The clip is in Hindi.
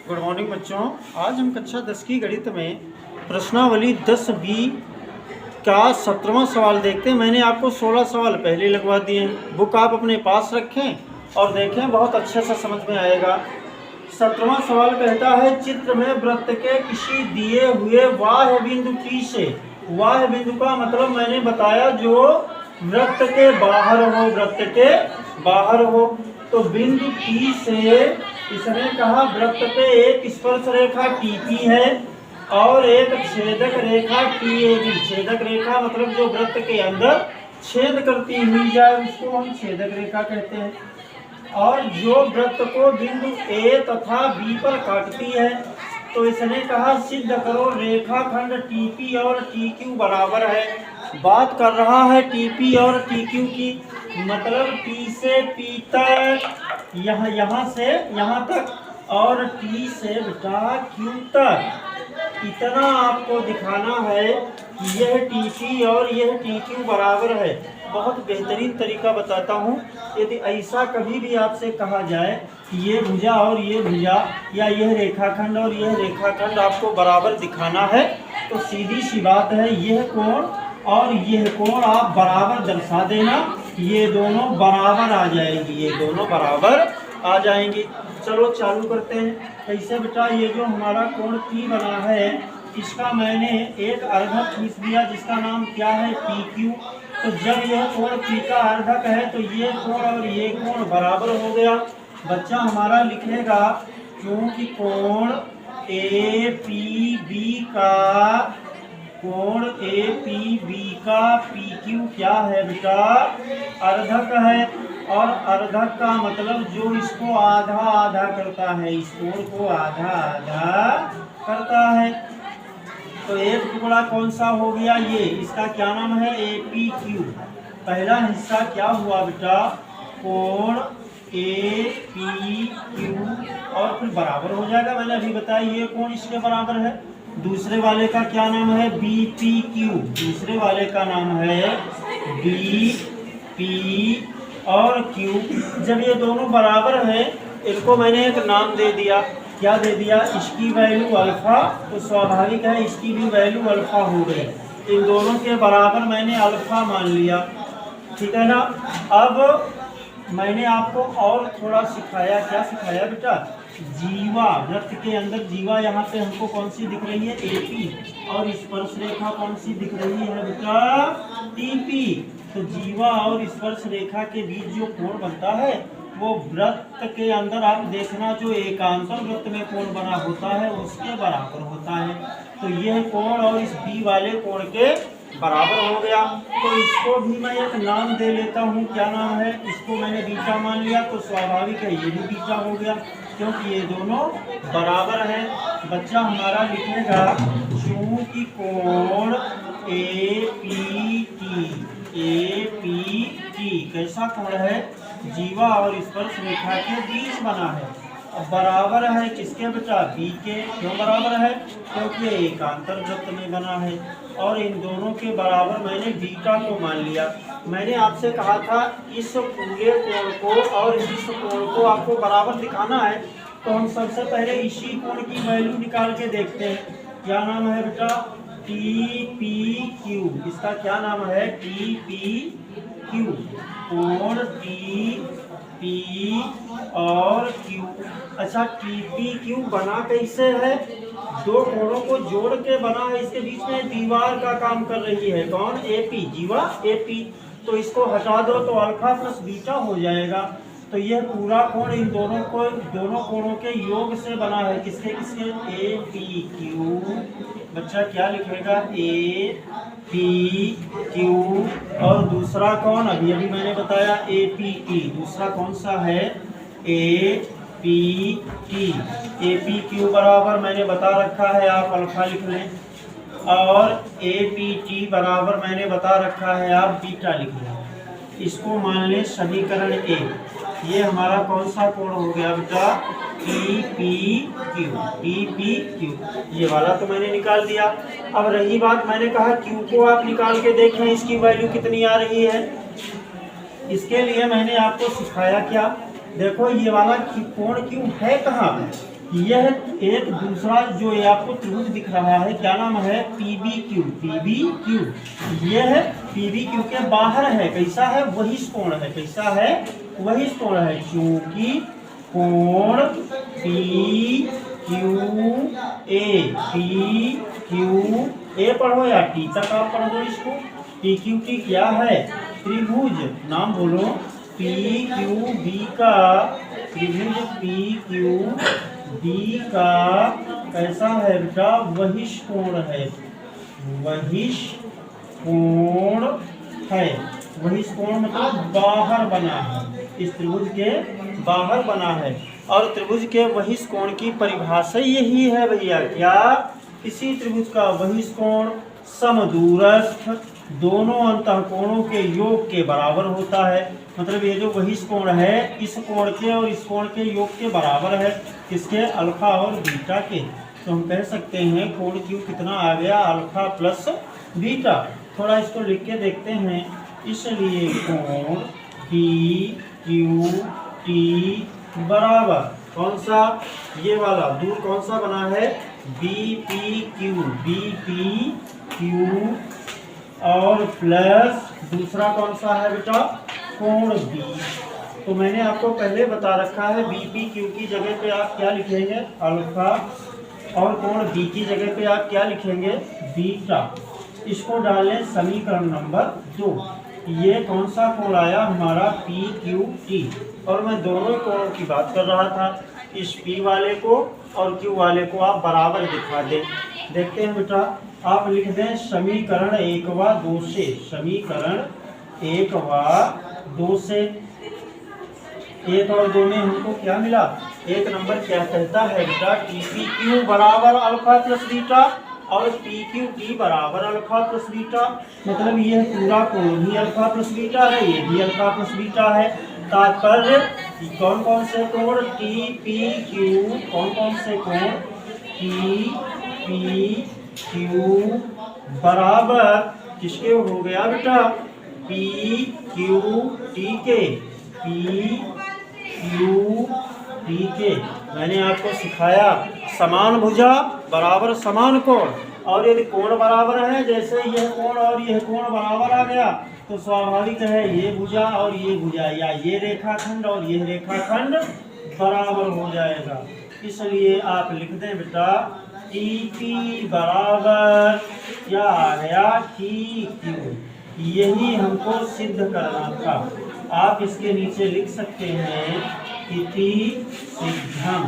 गुड मॉर्निंग बच्चों। आज हम कक्षा 10 की गणित में प्रश्नावली 10B का 17वां सवाल देखते हैं। मैंने आपको 16 सवाल पहले लगवा दिए हैं। बुक आप अपने पास रखें और देखें, बहुत अच्छे से समझ में आएगा। 17वां सवाल कहता है, चित्र में वृत्त के किसी दिए हुए बाह्य बिंदु P से, बाह्य बिंदु का मतलब मैंने बताया जो वृत्त के बाहर हो, वृत्त के बाहर हो। तो बिंदु P से इसने कहा वृत्त पे एक स्पर्श रेखा TP है और एक छेदक रेखा TAB। छेदक रेखा मतलब जो वृत्त के अंदर छेद करती हुई जाए उसको हम छेदक रेखा कहते हैं। और जो वृत्त को बिंदु A तथा B पर काटती है। तो इसने कहा सिद्ध करो रेखाखंड TP और TQ बराबर है। बात कर रहा है TP और TQ की, मतलब P से P तक, यहाँ से यहाँ तक, और T से बेटा Q तक। इतना आपको दिखाना है कि यह TP और यह TQ बराबर है। बहुत बेहतरीन तरीका बताता हूँ। यदि ऐसा कभी भी आपसे कहा जाए कि ये भुजा और ये भुजा या यह रेखाखंड और यह रेखाखंड आपको बराबर दिखाना है, तो सीधी सी बात है यह कोण और यह कोण आप बराबर दर्शा देना। ये दोनों बराबर आ जाएंगी, ये दोनों बराबर आ जाएंगी। चलो चालू करते हैं। कैसे बेटा, ये जो हमारा कोण P बना है इसका मैंने एक अर्धक खींच दिया जिसका नाम क्या है PQ। तो जब यह कोण P का अर्धक है तो ये कोण और ये कोण बराबर हो गया। बच्चा हमारा लिखेगा क्योंकि कोण APB का, कोण APB का PQ क्या है बेटा, अर्धक है। और अर्धक का मतलब जो इसको आधा आधा करता है, इस कोण को आधा आधा करता है। तो एक टुकड़ा कौन सा हो गया, ये इसका क्या नाम है APQ। पहला हिस्सा क्या हुआ बेटा, कोण APQ और फिर बराबर हो जाएगा। मैंने अभी बताया ये कोण इसके बराबर है। दूसरे वाले का क्या नाम है BPQ, दूसरे वाले का नाम है BP और Q। जब ये दोनों बराबर हैं इनको मैंने एक नाम दे दिया। क्या दे दिया, इसकी वैल्यू अल्फा, तो स्वाभाविक है इसकी भी वैल्यू अल्फा हो गई। इन दोनों के बराबर मैंने अल्फा मान लिया, ठीक है ना। अब मैंने आपको और थोड़ा सिखाया। क्या सिखाया बेटा, जीवा, वृत्त के अंदर जीवा यहाँ पे हमको कौन सी दिख रही है AP, और स्पर्श रेखा कौन सी दिख रही है बेटा TP। तो जीवा और स्पर्श रेखा के बीच जो कोण बनता है वो वृत्त के अंदर आप देखना जो एकांतर वृत्त में कोण बना होता है उसके बराबर होता है। तो यह कोण और इस B वाले कोण के बराबर हो गया। तो इसको भी मैं एक नाम दे लेता हूँ। क्या नाम है, इसको मैंने बीटा मान लिया, तो स्वाभाविक है ये भी बीटा हो गया क्योंकि ये दोनों बराबर है। बच्चा हमारा लिखेगा चूंकि कोण APT कैसा कोण है, जीवा और स्पर्श रेखा के बीच बना है। अब बराबर है किसके बेटा, B के। क्यों बराबर है, क्योंकि एकांतर वृत्त में बना है। और इन दोनों के बराबर मैंने बीटा को मान लिया। मैंने आपसे कहा था इस पूरे कोण को और इस कोण को आपको बराबर दिखाना है, तो हम सबसे पहले इसी कोण की वैल्यू निकाल के देखते हैं। क्या नाम है बेटा TPQ, इसका क्या नाम है TPQ। कोण TP और Q। अच्छा TPQ बना कैसे है, दो कोणों को जोड़ के बना है। इसके बीच में दीवार का काम कर रही है कौन, AP, जीवा AP। तो इसको हटा दो तो अल्फा प्लस बीटा हो जाएगा। तो यह पूरा कोण इन दोनों कोणों के योग से बना है। किसके किसके, APQ। बच्चा क्या लिखेगा APQ। और दूसरा कौन, अभी अभी मैंने बताया APT। दूसरा कौन सा है APT। APQ बराबर मैंने बता रखा है, आप अल्फा लिख लें। और APT बराबर मैंने बता रखा है, आप बीटा लिख लें। इसको मान लें समीकरण 1। ये हमारा कौन सा कोण हो गया बेटा TPQ। ये वाला तो मैंने निकाल दिया। अब रही बात, मैंने कहा Q को आप निकाल के देखें इसकी वैल्यू कितनी आ रही है। इसके लिए मैंने आपको सिखाया क्या, देखो ये वाला कोण Q है कहाँ पे, यह एक दूसरा जो ये आपको त्रिभुज दिख रहा है, क्या नाम है, PBQ। PBQ यह PBQ के बाहर है, कैसा है, बहिष्कोण है, कैसा है, बहिष्कोण है, क्योंकि कोण PQA पढ़ो या T तक आप पढ़ दो इसको। PQT क्या है, त्रिभुज, नाम बोलो, PQB का त्रिभुज, PQB का कैसा है बेटा, बहिष्कोण है, बहिष्कोण है, बहिष्कोण मतलब बाहर बना है, इस त्रिभुज के बाहर बना है। और त्रिभुज के बहिष्कोण की परिभाषा यही है भैया, क्या, किसी त्रिभुज का बहिष्कोण समदूरस्थ दोनों अंतःकोणों के योग के बराबर होता है। मतलब ये जो बहिष्कोण है इस कोण के और इस कोण के योग के बराबर है, किसके, अल्फा और बीटा के। तो हम कह सकते हैं कोण क्यू कितना आ गया, अल्फा प्लस बीटा। थोड़ा इसको लिख के देखते हैं, इसलिए कोण PQT बराबर कौन सा, ये वाला दूर कौन सा बना है, BPQ और प्लस दूसरा कौन सा है बेटा, कोण B। तो मैंने आपको पहले बता रखा है BPQ की जगह पे आप क्या लिखेंगे, अल्फा, और कोण B की जगह पे आप क्या लिखेंगे, बीटा। इसको डालें समीकरण नंबर 2। ये कौन सा कोण आया हमारा, PQT। और मैं दोनों कोणों की बात कर रहा था, इस P वाले को और Q वाले को आप बराबर दिखा दें। देखते हैं बेटा, आप लिख दें समीकरण 1 व 2 से, समीकरण 1 व 2 से। 1 और 2 में हमको क्या मिला, एक नंबर क्या कहता है बेटा, PPQ बराबर अल्फा प्लस बीटा और PQT बराबर अल्फा प्लस बीटा। मतलब ये पूरा कोण भी अल्फा प्लस बीटा है, ये भी अल्फा प्लस बीटा है। तात्पर्य कौन कौन से कोण, TPQ, कौन कौन से कोण, TPQ बराबर किसके हो गया बेटा, PQT के, PQT के। मैंने आपको सिखाया समान भुजा बराबर समान कोण, और यदि कोण बराबर है, जैसे यह कोण और यह कोण बराबर आ गया, तो स्वाभाविक है ये भुजा और ये भुजा, या ये रेखाखंड और ये रेखाखंड बराबर हो जाएगा। इसलिए आप लिख दें बेटा, TP बराबर क्या आ गया, TQ। यही हमको सिद्ध करना था। आप इसके नीचे लिख सकते हैं, इति सिद्धम।